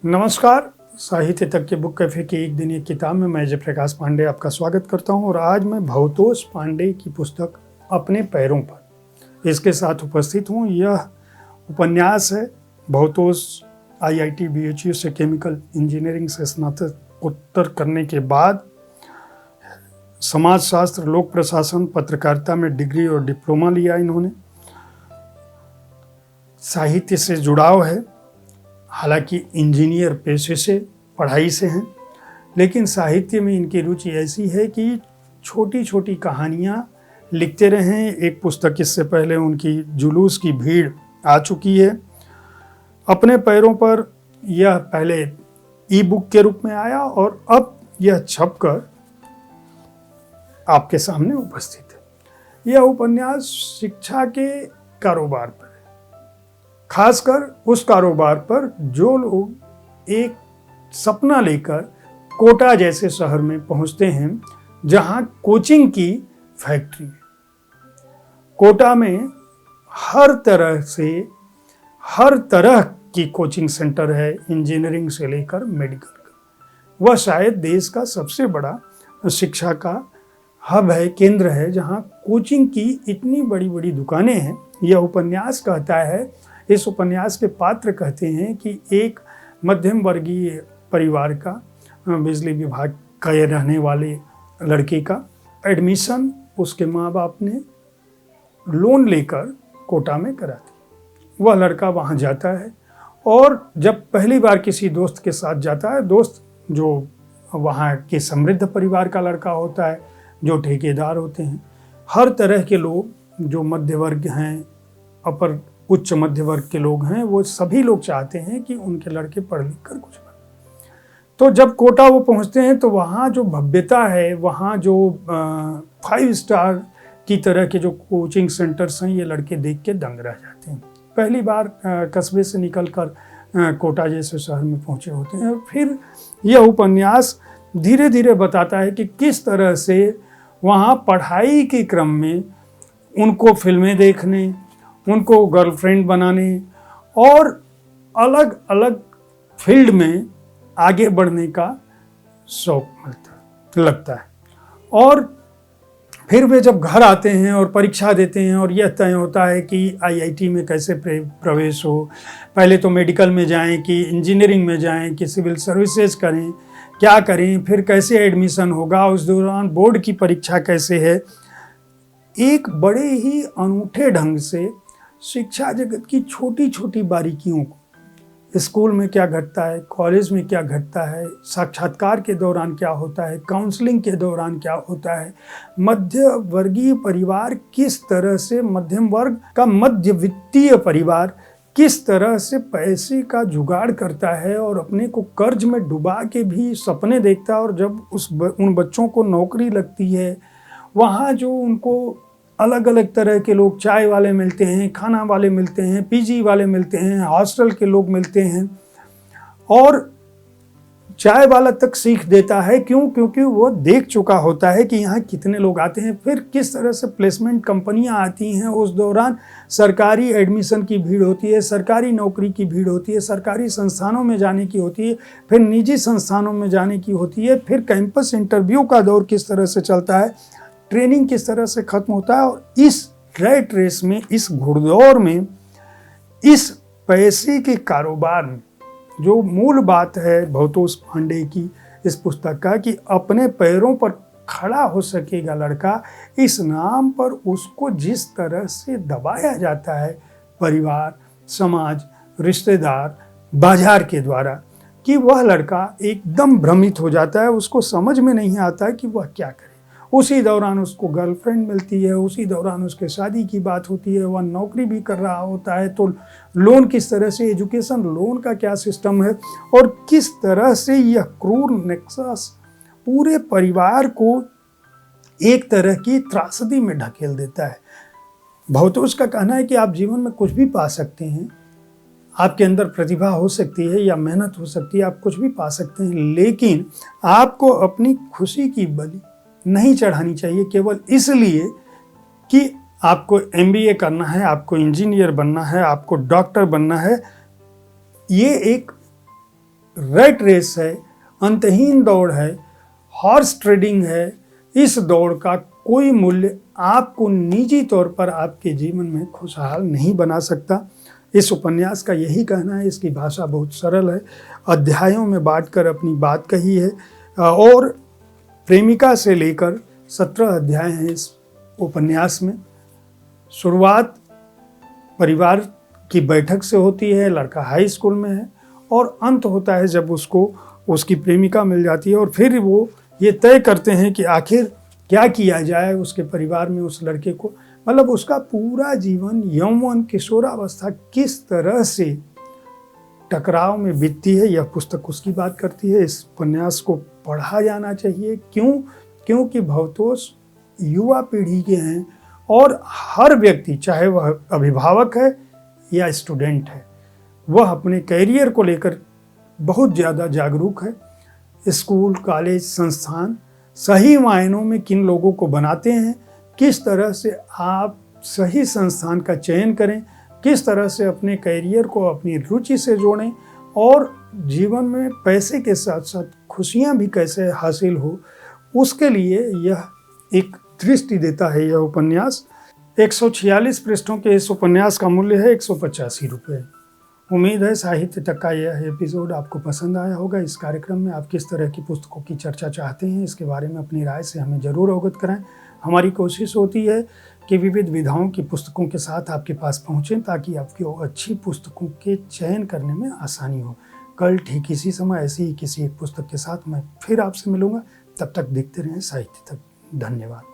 नमस्कार। साहित्य तक के बुक कैफे की एक दिन एक किताब में मैं जयप्रकाश पांडे आपका स्वागत करता हूं और आज मैं भवतोष पांडे की पुस्तक अपने पैरों पर इसके साथ उपस्थित हूं। यह उपन्यास है। भवतोष IIT BHU से केमिकल इंजीनियरिंग से स्नातकोत्तर करने के बाद समाजशास्त्र, लोक प्रशासन, पत्रकारिता में डिग्री और डिप्लोमा लिया इन्होंने। साहित्य से जुड़ाव है, हालांकि इंजीनियर पेशे से, पढ़ाई से हैं, लेकिन साहित्य में इनकी रुचि ऐसी है कि छोटी छोटी कहानियाँ लिखते रहे। एक पुस्तक इससे पहले उनकी जुलूस की भीड़ आ चुकी है। अपने पैरों पर यह पहले ई-बुक के रूप में आया और अब यह छपकर आपके सामने उपस्थित है। यह उपन्यास शिक्षा के कारोबार पर, खासकर उस कारोबार पर जो लोग एक सपना लेकर कोटा जैसे शहर में पहुंचते हैं जहां कोचिंग की फैक्ट्री है। कोटा में हर तरह की कोचिंग सेंटर है, इंजीनियरिंग से लेकर मेडिकल का। वह शायद देश का सबसे बड़ा शिक्षा का हब है, केंद्र है, जहां कोचिंग की इतनी बड़ी बड़ी दुकानें हैं। यह उपन्यास कहता है, इस उपन्यास के पात्र कहते हैं कि एक मध्यम वर्गीय परिवार का, बिजली विभाग का रहने वाले लड़के का एडमिशन उसके माँ बाप ने लोन लेकर कोटा में करा दी। वह लड़का वहाँ जाता है और जब पहली बार किसी दोस्त के साथ जाता है, दोस्त जो वहाँ के समृद्ध परिवार का लड़का होता है, जो ठेकेदार होते हैं, हर तरह के लोग जो मध्य वर्ग हैं, अपर उच्च मध्य वर्ग के लोग हैं, वो सभी लोग चाहते हैं कि उनके लड़के पढ़ लिख कर कुछ बने। तो जब कोटा वो पहुंचते हैं तो वहाँ जो भव्यता है, वहाँ जो 5 स्टार की तरह के जो कोचिंग सेंटर्स हैं, ये लड़के देख के दंग रह जाते हैं। पहली बार कस्बे से निकल कर कोटा जैसे शहर में पहुँचे होते हैं। फिर यह उपन्यास धीरे धीरे बताता है कि किस तरह से वहाँ पढ़ाई के क्रम में उनको फिल्में देखने, उनको गर्लफ्रेंड बनाने और अलग अलग फील्ड में आगे बढ़ने का शौक लगता है। और फिर वे जब घर आते हैं और परीक्षा देते हैं और यह तय होता है कि IIT में कैसे प्रवेश हो, पहले तो मेडिकल में जाएं कि इंजीनियरिंग में जाएं कि सिविल सर्विसेज करें, क्या करें, फिर कैसे एडमिशन होगा, उस दौरान बोर्ड की परीक्षा कैसे है। एक बड़े ही अनूठे ढंग से शिक्षा जगत की छोटी छोटी बारीकियों को, स्कूल में क्या घटता है, कॉलेज में क्या घटता है, साक्षात्कार के दौरान क्या होता है, काउंसलिंग के दौरान क्या होता है, मध्य वर्गीय परिवार किस तरह से, मध्यम वर्ग का मध्य वित्तीय परिवार किस तरह से पैसे का जुगाड़ करता है और अपने को कर्ज में डुबा के भी सपने देखता है। और जब उन बच्चों को नौकरी लगती है, वहाँ जो उनको अलग अलग तरह के लोग, चाय वाले मिलते हैं, खाना वाले मिलते हैं, PG वाले मिलते हैं, हॉस्टल के लोग मिलते हैं, और चाय वाला तक सीख देता है। क्यों? क्योंकि वो देख चुका होता है कि यहाँ कितने लोग आते हैं, फिर किस तरह से प्लेसमेंट कंपनियाँ आती हैं। उस दौरान सरकारी एडमिशन की भीड़ होती है, सरकारी नौकरी की भीड़ होती है, सरकारी संस्थानों में जाने की होती है, फिर निजी संस्थानों में जाने की होती है, फिर कैंपस इंटरव्यू का दौर किस तरह से चलता है, ट्रेनिंग किस तरह से खत्म होता है। और इस रैट रेस में, इस घुड़दौड़ में, इस पैसे के कारोबार में जो मूल बात है भवतोष पांडे की इस पुस्तक का, कि अपने पैरों पर खड़ा हो सकेगा लड़का, इस नाम पर उसको जिस तरह से दबाया जाता है परिवार, समाज, रिश्तेदार, बाजार के द्वारा, कि वह लड़का एकदम भ्रमित हो जाता है। उसको समझ में नहीं आता है कि वह क्या करे। उसी दौरान उसको गर्लफ्रेंड मिलती है, उसी दौरान उसके शादी की बात होती है, वह नौकरी भी कर रहा होता है। तो लोन किस तरह से, एजुकेशन लोन का क्या सिस्टम है, और किस तरह से यह क्रूर नेक्सस पूरे परिवार को एक तरह की त्रासदी में ढकेल देता है। भवतोष का कहना है कि आप जीवन में कुछ भी पा सकते हैं, आपके अंदर प्रतिभा हो सकती है या मेहनत हो सकती है, आप कुछ भी पा सकते हैं, लेकिन आपको अपनी खुशी की बलि नहीं चढ़ानी चाहिए केवल इसलिए कि आपको MBA करना है, आपको इंजीनियर बनना है, आपको डॉक्टर बनना है। ये एक रेट रेस है, अंतहीन दौड़ है, हॉर्स ट्रेडिंग है। इस दौड़ का कोई मूल्य आपको निजी तौर पर आपके जीवन में खुशहाल नहीं बना सकता। इस उपन्यास का यही कहना है। इसकी भाषा बहुत सरल है, अध्यायों में बांटकर अपनी बात कही है और प्रेमिका से लेकर 17 अध्याय हैं इस उपन्यास में। शुरुआत परिवार की बैठक से होती है, लड़का हाई स्कूल में है, और अंत होता है जब उसको उसकी प्रेमिका मिल जाती है और फिर वो ये तय करते हैं कि आखिर क्या किया जाए उसके परिवार में उस लड़के को। मतलब उसका पूरा जीवन, यौवन, किशोरावस्था किस तरह से टकराव में बीतती है, यह पुस्तक उसकी बात करती है। इस उपन्यास को पढ़ा जाना चाहिए। क्योंकि भवतोष युवा पीढ़ी के हैं और हर व्यक्ति, चाहे वह अभिभावक है या स्टूडेंट है, वह अपने कैरियर को लेकर बहुत ज़्यादा जागरूक है। स्कूल, कॉलेज, संस्थान सही मायनों में किन लोगों को बनाते हैं, किस तरह से आप सही संस्थान का चयन करें, किस तरह से अपने कैरियर को अपनी रुचि से जोड़ें और जीवन में पैसे के साथ साथ खुशियां भी कैसे हासिल हो, उसके लिए यह एक दृष्टि देता है यह उपन्यास। 146 पृष्ठों के इस उपन्यास का मूल्य है 185 रुपये। उम्मीद है साहित्य तक का यह एपिसोड आपको पसंद आया होगा। इस कार्यक्रम में आप किस तरह की पुस्तकों की चर्चा चाहते हैं, इसके बारे में अपनी राय से हमें ज़रूर अवगत कराएं। हमारी कोशिश होती है कि विविध विधाओं की पुस्तकों के साथ आपके पास पहुँचें ताकि आपको अच्छी पुस्तकों के चयन करने में आसानी हो। कल ठीक इसी समय ऐसी ही किसी एक पुस्तक के साथ मैं फिर आपसे मिलूँगा। तब तक देखते रहें साहित्य तक। धन्यवाद।